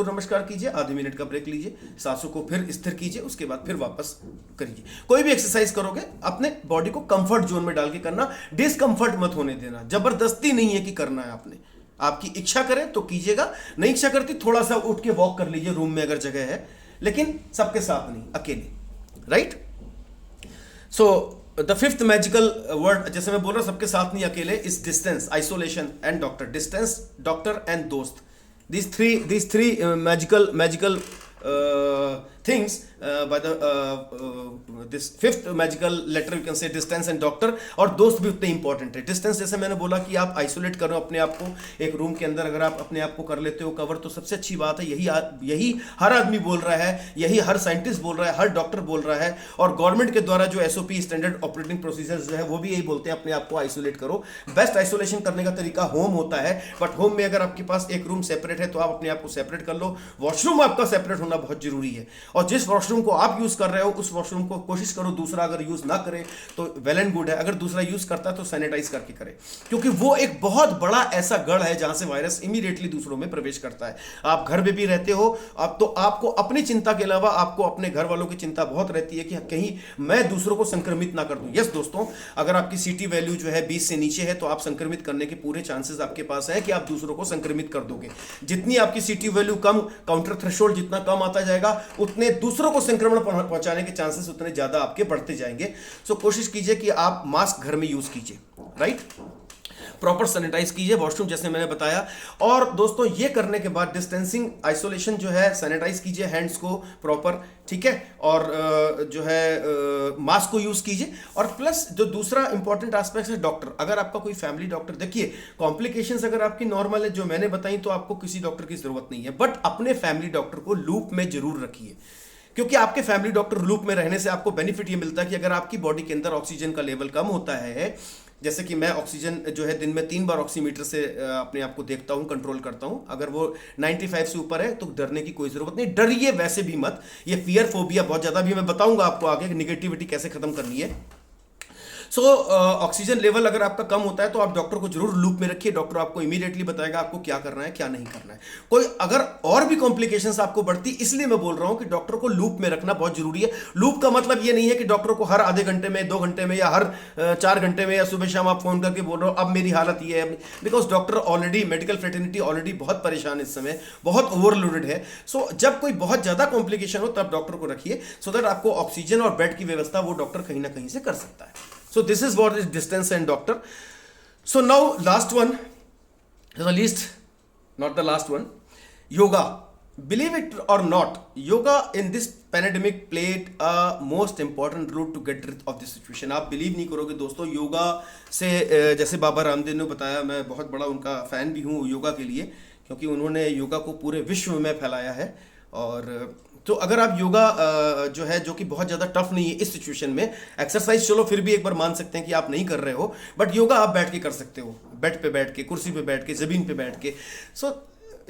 नमस्कार कीजिए, आधे मिनट का ब्रेक लीजिए, सांसों को फिर स्थिर कीजिए, उसके बाद फिर वापस करिए। कोई भी एक्सरसाइज करोगे अपने बॉडी को कंफर्ट जोन में डाल के करना, डिस्कंफर्ट मत होने देना। जबरदस्ती नहीं है कि करना है आपने, आपकी इच्छा करे तो कीजिएगा, नहीं इच्छा करती थोड़ा सा उठ के वॉक कर लीजिए रूम में अगर जगह है, लेकिन सबके साथ नहीं, अकेले, right. So the fifth magical word, जैसे मैं बोल रहा हूं सबके साथ नहीं अकेले, is distance, isolation and doctor. Distance, doctor and दोस्त, these three magical things by the this fifth magical letter you can say distance and doctor। और दोस्त भी उतने इंपॉर्टेंट है। डिस्टेंस जैसे मैंने बोला कि आप आइसोलेट करो अपने आप को एक रूम के अंदर, अगर आप अपने आप को कर लेते हो कवर तो सबसे अच्छी बात है। यही हर आदमी बोल रहा है, यही हर साइंटिस्ट बोल रहा है, हर डॉक्टर बोल रहा है, और गवर्नमेंट के द्वारा जो SOP स्टैंडर्ड ऑपरेटिंग प्रोसीजर जो है वो भी यही बोलते हैं, अपने आप को आइसोलेट करो। बेस्ट आइसोलेशन करने का तरीका होम होता है, बट होम में अगर आपके पास एक रूम सेपरेट है तो आप अपने आप को सेपरेट कर लो। वॉशरूम आपका सेपरेट होना बहुत जरूरी है, और जिस वॉशरूम को आप यूज कर रहे हो उस वॉशरूम को कोशिश करो दूसरा अगर यूज ना करे तो वेल एंड गुड है, अगर दूसरा यूज करता है तो सैनिटाइज करके करे, क्योंकि वो एक बहुत बड़ा ऐसा गढ़ है जहां से वायरस इमीडिएटली दूसरों में प्रवेश करता है। आप घर में भी रहते हो, अब तो आपको अपनी चिंता के अलावा आपको अपने घर वालों की चिंता बहुत रहती है कि कहीं मैं दूसरों को संक्रमित ना कर दूं। यस दोस्तों, अगर आपकी सीटी वैल्यू जो है 20 से नीचे है तो आप संक्रमित करने के पूरे चांसेस आपके पास है कि आप दूसरों को संक्रमित कर दोगे। जितनी आपकी सीटी वैल्यू कम, काउंटर थ्रेशोल्ड जितना कम आता जाएगा, उतने दूसरों को संक्रमण पहुंचाने के चांसेस उतने ज्यादा आपके बढ़ते जाएंगे। सो कोशिश कीजिए कि आप मास्क घर में यूज कीजिए, राइट। प्रॉपर सैनिटाइज कीजिए वॉशरूम जैसे मैंने बताया। और दोस्तों ये करने के बाद डिस्टेंसिंग, आइसोलेशन जो है, सैनिटाइज कीजिए हैंड्स को प्रॉपर, ठीक है, और जो है मास्क को यूज कीजिए। और प्लस जो दूसरा इंपॉर्टेंट एस्पेक्ट है डॉक्टर, अगर आपका कोई फैमिली डॉक्टर, देखिए कॉम्प्लिकेशंस अगर आपकी नॉर्मल है जो मैंने बताई तो आपको किसी डॉक्टर की जरूरत नहीं है, बट अपने फैमिली डॉक्टर को लूप में जरूर रखिए, क्योंकि आपके फैमिली डॉक्टर लूप में रहने से आपको बेनिफिट ये मिलता है कि अगर आपकी बॉडी के अंदर ऑक्सीजन का लेवल कम होता है, जैसे कि मैं ऑक्सीजन जो है दिन में 3 बार ऑक्सीमीटर से अपने आप को देखता हूं, कंट्रोल करता हूं, अगर वो 95 से ऊपर है तो डरने की कोई जरूरत नहीं। डरिए वैसे भी मत, ये फियर फोबिया बहुत ज्यादा भी मैं बताऊंगा आपको आगे, निगेटिविटी कैसे खत्म करनी है। सो ऑक्सीजन लेवल अगर आपका कम होता है तो आप डॉक्टर को जरूर लूप में रखिए, डॉक्टर आपको इमीडिएटली बताएगा आपको क्या करना है क्या नहीं करना है। कोई अगर और भी कॉम्प्लिकेशंस आपको बढ़ती, इसलिए मैं बोल रहा हूं कि डॉक्टर को लूप में रखना बहुत जरूरी है। लूप का मतलब ये नहीं है कि डॉक्टर को हर आधे घंटे में, 2 घंटे में, या हर 4 घंटे में, या सुबह शाम आप फोन करके बोल रहे हो अब मेरी हालत ये है, because doctor already, medical fraternity already बहुत परेशान इस समय, बहुत ओवरलोडेड है। सो जब कोई बहुत ज्यादा कॉम्प्लिकेशन हो तब डॉक्टर को रखिए, सो दैट आपको ऑक्सीजन और बेड की व्यवस्था वो डॉक्टर कहीं ना कहीं से कर सकता है। So this is what is distance and doctor. So now last one, the least, not the last one, yoga. Believe it or not, yoga in this pandemic played a most important role to get rid of this situation. आप believe नहीं करोगे दोस्तों, योगा से जैसे बाबा रामदेव ने बताया, मैं बहुत बड़ा उनका फैन भी हूँ योगा के लिए, क्योंकि उन्होंने योगा को पूरे विश्व में फैलाया है। और तो अगर आप योगा जो है, जो कि बहुत ज़्यादा टफ नहीं है इस सिचुएशन में, एक्सरसाइज चलो फिर भी एक बार मान सकते हैं कि आप नहीं कर रहे हो, बट योगा आप बैठ के कर सकते हो, बेड पे बैठ के, कुर्सी पे बैठ के, ज़मीन पे बैठ के। सो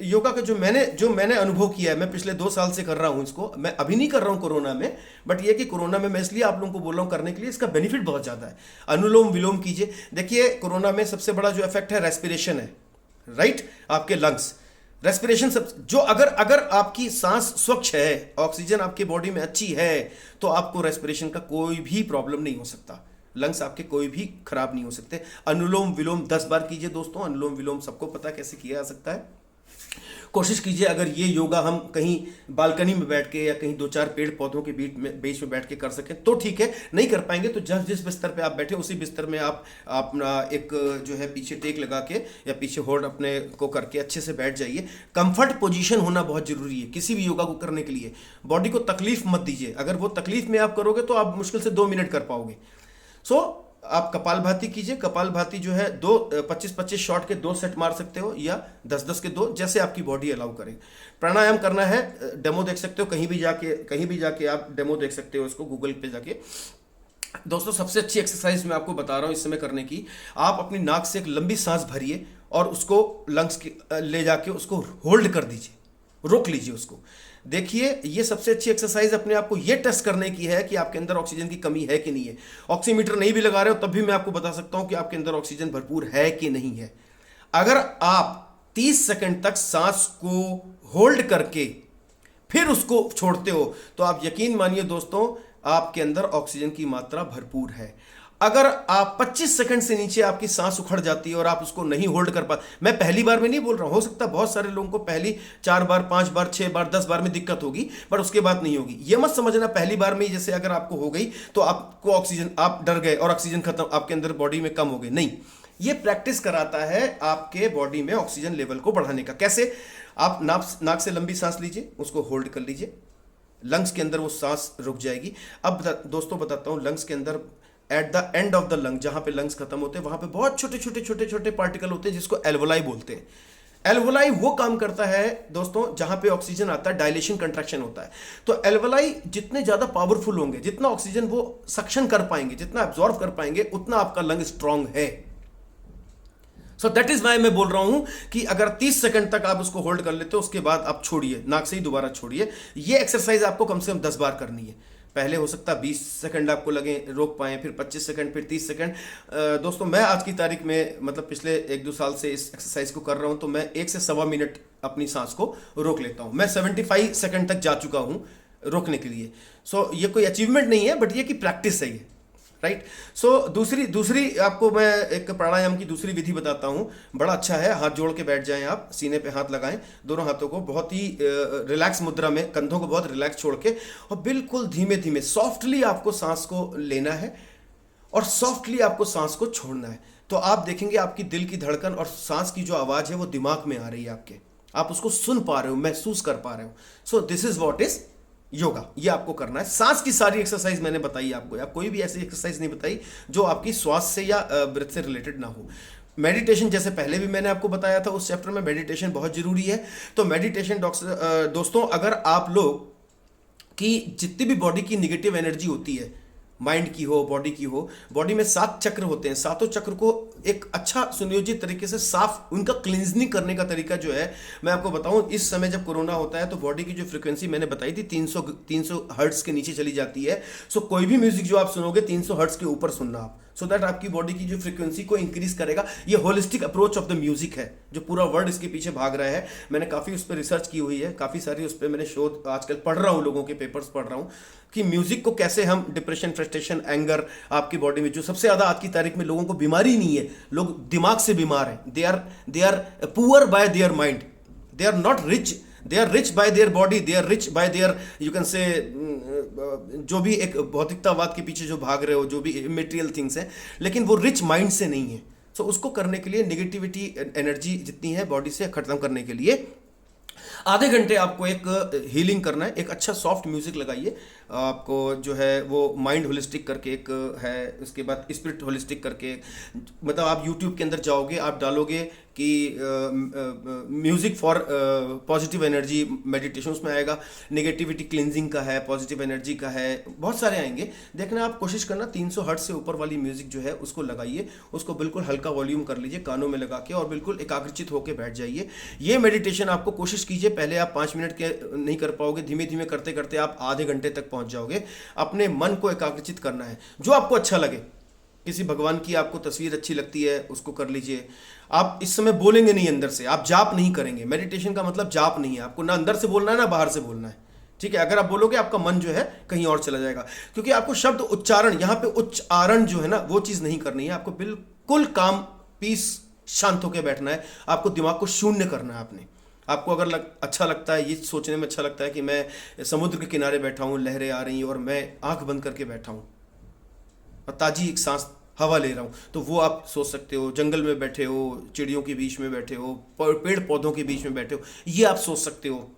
योगा का जो मैंने अनुभव किया है, मैं पिछले 2 साल से कर रहा हूँ इसको, मैं अभी नहीं कर रहा हूँ कोरोना में, बट ये कि कोरोना में मैं इसलिए आप लोगों को बोल रहा हूँ करने के लिए, इसका बेनिफिट बहुत ज़्यादा है। अनुलोम विलोम कीजिए। देखिए कोरोना में सबसे बड़ा जो इफेक्ट है रेस्पिरेशन है, राइट, आपके लंग्स, रेस्पिरेशन सब जो, अगर आपकी सांस स्वच्छ है, ऑक्सीजन आपके बॉडी में अच्छी है, तो आपको रेस्पिरेशन का कोई भी प्रॉब्लम नहीं हो सकता, लंग्स आपके कोई भी खराब नहीं हो सकते। अनुलोम विलोम 10 बार कीजिए दोस्तों, अनुलोम विलोम सबको पता कैसे किया जा सकता है। कोशिश कीजिए अगर ये योगा हम कहीं बालकनी में बैठ के या कहीं दो चार पेड़ पौधों के बीच में बैठ के कर सकें तो ठीक है, नहीं कर पाएंगे तो जिस बिस्तर पे आप बैठे उसी बिस्तर में आप अपना एक जो है पीछे टेक लगा के या पीछे होल्ड अपने को करके अच्छे से बैठ जाइए। कंफर्ट पोजीशन होना बहुत जरूरी है किसी भी योगा को करने के लिए। बॉडी को तकलीफ मत दीजिए, अगर वो तकलीफ में आप करोगे तो आप मुश्किल से 2 मिनट कर पाओगे। आप कपालभाति कीजिए। कपालभाति जो है 25-25 शॉट के 2 सेट मार सकते हो या 10-10 के 2, जैसे आपकी बॉडी अलाउ करे। प्राणायाम करना है, डेमो देख सकते हो, कहीं भी जाके आप डेमो देख सकते हो इसको गूगल पे जाके। दोस्तों सबसे अच्छी एक्सरसाइज मैं आपको बता रहा हूं इस समय करने की। आप अपनी नाक से एक लंबी सांस भरिए और उसको लंग्स की ले जाके उसको होल्ड कर दीजिए, रोक लीजिए उसको। देखिए ये सबसे अच्छी एक्सरसाइज अपने आप को ये टेस्ट करने की है कि आपके अंदर ऑक्सीजन की कमी है कि नहीं है। ऑक्सीमीटर नहीं भी लगा रहे हो तब भी मैं आपको बता सकता हूं कि आपके अंदर ऑक्सीजन भरपूर है कि नहीं है। अगर आप 30 सेकंड तक सांस को होल्ड करके फिर उसको छोड़ते हो तो आप यकीन मानिए दोस्तों आपके अंदर ऑक्सीजन की मात्रा भरपूर है। अगर आप 25 सेकंड से नीचे आपकी सांस उखड़ जाती है और आप उसको नहीं होल्ड कर पा, मैं पहली बार में नहीं बोल रहा हूं, हो सकता है बहुत सारे लोगों को पहली 4 बार 5 बार 6 बार 10 बार में दिक्कत होगी पर उसके बाद नहीं होगी। ये मत समझना पहली बार में जैसे अगर आपको हो गई तो आपको ऑक्सीजन, आप डर गए और ऑक्सीजन खत्म आपके अंदर बॉडी में कम हो गई, नहीं। ये प्रैक्टिस कराता है आपके बॉडी में ऑक्सीजन लेवल को बढ़ाने का। कैसे? आप नाक से लंबी सांस लीजिए, उसको होल्ड कर लीजिए, लंग्स के अंदर वो सांस रुक जाएगी। अब दोस्तों बताता हूं, लंग्स के अंदर at the end of the lung, जहां पे लंग्स खत्म होते हैं वहां पे बहुत छोटे पार्टिकल होते हैं जिसको एल्वोलाई बोलते हैं। एल्वोलाई वो काम करता है दोस्तों जहां पे ऑक्सीजन आता है, डायलेशन कंट्रैक्शन होता है। तो एल्वोलाई जितने ज्यादा पावरफुल होंगे, जितना ऑक्सीजन वो सक्शन कर पाएंगे, जितना एब्जॉर्व कर पाएंगे, उतना आपका लंग स्ट्रांग है। सो दैट इज वाई मैं बोल रहा हूं कि अगर 30 सेकंड तक आप उसको होल्ड कर लेते हो उसके बाद आप छोड़िए, नाक से ही दोबारा छोड़िए। ये एक्सरसाइज आपको कम से कम 10 बार करनी है। पहले हो सकता है 20 सेकंड आपको लगे रोक पाए, फिर 25 सेकंड, फिर 30 सेकंड। दोस्तों मैं आज की तारीख में मतलब पिछले 1-2 साल से इस एक्सरसाइज को कर रहा हूं तो मैं 1 से 1.25 मिनट अपनी सांस को रोक लेता हूं। मैं 75 सेकंड तक जा चुका हूं रोकने के लिए। सो ये कोई अचीवमेंट नहीं है बट ये कि प्रैक्टिस है ये, राइट। सो दूसरी आपको मैं एक प्राणायाम की दूसरी विधि बताता हूं, बड़ा अच्छा है। हाथ जोड़ के बैठ जाएं, आप सीने पे हाथ लगाएं, दोनों हाथों को बहुत ही रिलैक्स मुद्रा में, कंधों को बहुत रिलैक्स छोड़ के और बिल्कुल धीमे धीमे सॉफ्टली आपको सांस को लेना है और सॉफ्टली आपको सांस को छोड़ना है। तो आप देखेंगे आपकी दिल की धड़कन और सांस की जो आवाज है वो दिमाग में आ रही है आपके, आप उसको सुन पा रहे हो, महसूस कर पा रहे हो। So this is what is yoga. ये आपको करना है। सांस की सारी एक्सरसाइज मैंने बताई आपको, या कोई भी ऐसी एक्सरसाइज नहीं बताई जो आपकी श्वास से या ब्रेथ से रिलेटेड ना हो। मेडिटेशन जैसे पहले भी मैंने आपको बताया था उस चैप्टर में, मेडिटेशन बहुत जरूरी है। तो मेडिटेशन दोस्तों अगर आप लोग की जितनी भी बॉडी की निगेटिव एनर्जी होती है, माइंड की हो, बॉडी की हो, बॉडी में 7 चक्र होते हैं। सातों चक्र को एक अच्छा सुनियोजित तरीके से साफ, उनका क्लींजनिंग करने का तरीका जो है मैं आपको बताऊं। इस समय जब कोरोना होता है तो बॉडी की जो फ्रीक्वेंसी मैंने बताई थी 300 हर्ट्ज के नीचे चली जाती है। सो कोई भी म्यूजिक जो आप सुनोगे 300 हर्ट्ज के ऊपर सुनना आप, सो दैट आपकी बॉडी की जो फ्रीक्वेंसी को इंक्रीज करेगा। ये holistic approach of the music है जो पूरा वर्ल्ड इसके पीछे भाग रहा है। मैंने काफी उस पर रिसर्च की हुई है, काफी सारी उस पर मैंने शोध आजकल पढ़ रहा हूं, लोगों के पेपर्स पढ़ रहा हूं कि म्यूजिक को कैसे हम डिप्रेशन, फ्रस्ट्रेशन, एंगर, आपकी बॉडी में जो सबसे ज्यादा आज की तारीख में लोगों को बीमारी नहीं है, लोग दिमाग से बीमार हैं। They are poor by their mind, they are not rich, they are rich by their body, they are rich by their, you can say, जो भी एक भौतिकतावाद के पीछे जो भाग रहे हो, जो भी मटेरियल थिंग्स हैं, लेकिन वो रिच माइंड से नहीं है। सो उसको करने के लिए निगेटिविटी एनर्जी जितनी है बॉडी से खत्म करने के लिए आधे घंटे आपको एक हीलिंग करना है। एक अच्छा सॉफ्ट म्यूजिक लगाइए, आपको जो है वो माइंड होलिस्टिक करके एक है, उसके बाद स्पिरिट होलिस्टिक करके, मतलब आप यूट्यूब के अंदर जाओगे, आप डालोगे कि music for positive energy meditation, उसमें आएगा नेगेटिविटी क्लिनजिंग का है, पॉजिटिव एनर्जी का है, बहुत सारे आएंगे। देखना आप कोशिश करना 300 हर्ट्ज से ऊपर वाली म्यूजिक जो है उसको लगाइए, उसको बिल्कुल हल्का वॉल्यूम कर लीजिए कानों में लगा के और बिल्कुल एकाग्रचित होकर बैठ जाइए। ये मेडिटेशन आपको कोशिश कीजिए, पहले आप 5 मिनट के नहीं कर पाओगे, धीमे धीमे करते करते आप आधे घंटे तक पहुंच जाओगे। अपने मन को एकाग्रचित करना है, जो आपको अच्छा लगे। किसी भगवान की आपको तस्वीर अच्छी लगती है उसको कर लीजिए। आप इस समय बोलेंगे नहीं अंदर से, आप जाप नहीं करेंगे। मेडिटेशन का मतलब जाप नहीं है, आपको ना अंदर से बोलना है ना बाहर से बोलना है, ठीक है। अगर आप बोलोगे आपका मन जो है कहीं और चला जाएगा, क्योंकि आपको शब्द उच्चारण, यहाँ पे उच्चारण जो है ना वो चीज नहीं करनी है। आपको बिल्कुल काम, पीस, शांत होकर बैठना है। आपको दिमाग को शून्य करना है। आपको अगर अच्छा लगता है, ये सोचने में अच्छा लगता है कि मैं समुद्र के किनारे बैठा हूँ, लहरें आ रही हैं और मैं आंख बंद करके बैठा हूँ और ताजी एक सांस हवा ले रहा हूँ, तो वो आप सोच सकते हो। जंगल में बैठे हो, चिड़ियों के बीच में बैठे हो, पेड़ पौधों के बीच में बैठे हो, ये आप सोच सकते हो।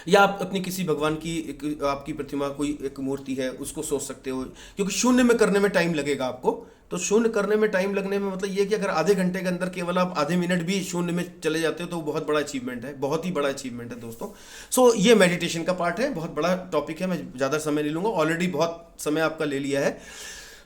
या आप अपनी किसी भगवान की आपकी प्रतिमा, कोई एक मूर्ति है, उसको सोच सकते हो। क्योंकि शून्य में करने में टाइम लगेगा आपको, तो शून्य करने में टाइम लगने में मतलब ये कि अगर आधे घंटे के अंदर केवल आप आधे मिनट भी शून्य में चले जाते हो तो वो बहुत बड़ा अचीवमेंट है, बहुत ही बड़ा अचीवमेंट है दोस्तों। सो ये मेडिटेशन का पार्ट है, बहुत बड़ा टॉपिक है, मैं ज़्यादा समय नहीं लूँगा, ऑलरेडी बहुत समय आपका ले लिया है।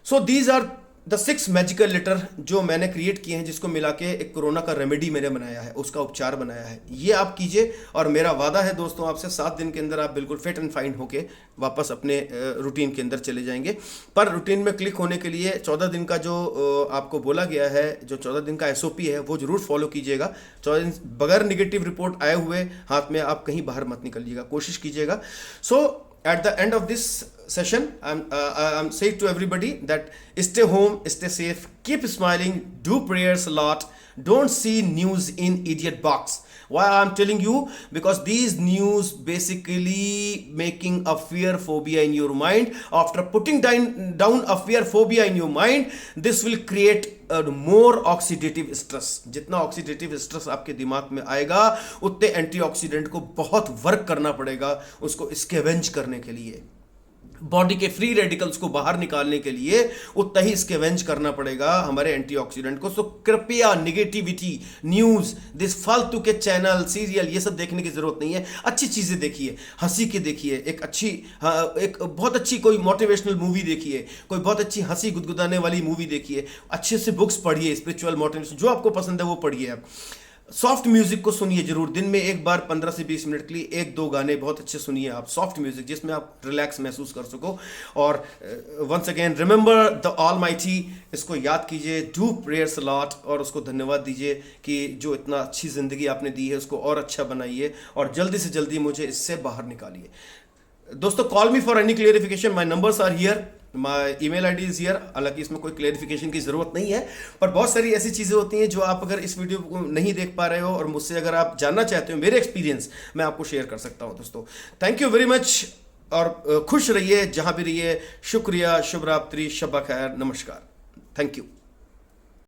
So these are the 6 magical letter जो मैंने क्रिएट किए हैं, जिसको मिला के एक कोरोना का रेमेडी मैंने बनाया है, उसका उपचार बनाया है। ये आप कीजिए और मेरा वादा है दोस्तों आपसे, 7 दिन के अंदर आप बिल्कुल फिट एंड फाइन होके वापस अपने रूटीन के अंदर चले जाएंगे। पर रूटीन में क्लिक होने के लिए 14 दिन का जो आपको बोला गया है, जो 14 दिन का SOP है, वो जरूर फॉलो कीजिएगा। 14 दिन बगैर निगेटिव रिपोर्ट आए हुए हाथ में आप कहीं बाहर मत निकलिएगा, कोशिश कीजिएगा। सो at the end of this session, I'm saying to everybody that stay home, stay safe, keep smiling, do prayers a lot, don't see news in idiot box. Why I'm telling you? Because these news basically making a fear phobia in your mind. After putting down a fear phobia in your mind, this will create more oxidative stress. जितना oxidative stress आपके दिमाग में आएगा, उतने antioxidant को बहुत work करना पड़ेगा उसको स्कैवेंज करने के लिए। बॉडी के फ्री रेडिकल्स को बाहर निकालने के लिए उतना ही स्कैवेंज करना पड़ेगा हमारे एंटीऑक्सीडेंट को। सो कृपया निगेटिविटी, न्यूज़, दिस फालतू के चैनल, सीरियल, ये सब देखने की जरूरत नहीं है। अच्छी चीज़ें देखिए, हंसी के देखिए, एक बहुत अच्छी कोई मोटिवेशनल मूवी देखिए, कोई बहुत अच्छी हंसी गुदगुदाने वाली मूवी देखिए, अच्छे से बुक्स पढ़िए, स्पिरिचुअल मोटिवेशन जो आपको पसंद है वो पढ़िए। आप सॉफ्ट म्यूजिक को सुनिए जरूर, दिन में एक बार 15 से 20 मिनट के लिए 1-2 गाने बहुत अच्छे सुनिए आप, सॉफ्ट म्यूजिक जिसमें आप रिलैक्स महसूस कर सको। और once again remember the Almighty, इसको याद कीजिए, डू प्रेयर्स लॉट, और उसको धन्यवाद दीजिए कि जो इतना अच्छी ज़िंदगी आपने दी है उसको और अच्छा बनाइए और जल्दी से जल्दी मुझे इससे बाहर निकालिए। दोस्तों, call me for any clarification, my numbers are here, my email ID is here. हालांकि इसमें कोई क्लियरिफिकेशन की ज़रूरत नहीं है, पर बहुत सारी ऐसी चीज़ें होती हैं जो आप अगर इस वीडियो को नहीं देख पा रहे हो और मुझसे अगर आप जानना चाहते हो मेरे एक्सपीरियंस, मैं आपको शेयर कर सकता हूं। दोस्तों, थैंक यू वेरी मच और खुश रहिए जहां भी रहिए। शुक्रिया, शुभ रात्रि, शब खैर, नमस्कार, थैंक यू।